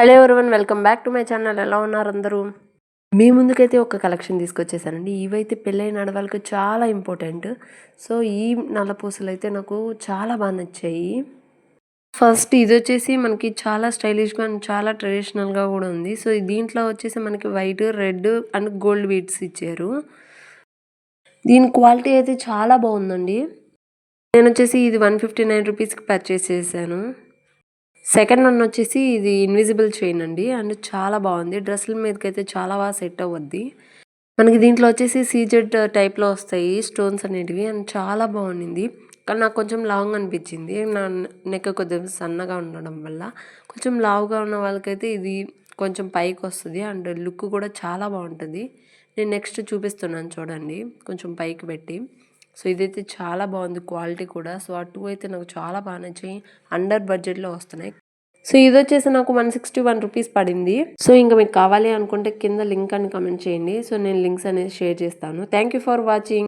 Hello everyone, welcome back to my channel. ఎలా ఉన్నారు అందరూ? మీ ముందుకైతే ఒక కలెక్షన్ తీసుకొచ్చేసానండి. ఇవైతే పెళ్ళైన ఆడవాళ్ళకి చాలా ఇంపార్టెంట్. సో ఈ నల్లపూసలు అయితే నాకు చాలా బాగా నచ్చాయి. ఫస్ట్ ఇది వచ్చేసి మనకి చాలా స్టైలిష్గా అండ్ చాలా ట్రెడిషనల్గా కూడా ఉంది. సో దీంట్లో వచ్చేసి మనకి white, red and gold beads ఇచ్చారు. దీని క్వాలిటీ అయితే చాలా బాగుందండి. నేను వచ్చేసి ఇది 159 రూపీస్కి పర్చేస్ చేశాను. సెకండ్ వన్ వచ్చేసి ఇది ఇన్విజిబుల్ చైన్ అండి. అండ్ చాలా బాగుంది. డ్రెస్సుల మీదకైతే చాలా బాగా సెట్ అవ్వద్ది. మనకి దీంట్లో వచ్చేసి సీజెడ్ టైప్లో వస్తాయి స్టోన్స్ అనేటివి. అండ్ చాలా బాగుండింది. కానీ నాకు కొంచెం లాంగ్ అనిపించింది. నా నెక్ కొద్దిగా సన్నగా ఉండడం వల్ల కొంచెం లావుగా ఉన్న వాళ్ళకైతే ఇది కొంచెం పైకి వస్తుంది. అండ్ లుక్ కూడా చాలా బాగుంటుంది. నేను నెక్స్ట్ చూపిస్తున్నాను చూడండి, కొంచెం పైకి పెట్టి. సో ఇదైతే చాలా బాగుంది క్వాలిటీ కూడా. సో ఆ టూ అయితే నాకు చాలా బాగా నచ్చాయి. అండర్ బడ్జెట్లో వస్తున్నాయి. సో ఇది వచ్చేసి నాకు 161 రూపీస్ పడింది. సో ఇంకా మీకు కావాలి అనుకుంటే కింద లింక్ అని కమెంట్ చేయండి. సో నేను లింక్స్ అనేది షేర్ చేస్తాను. Thank you for watching.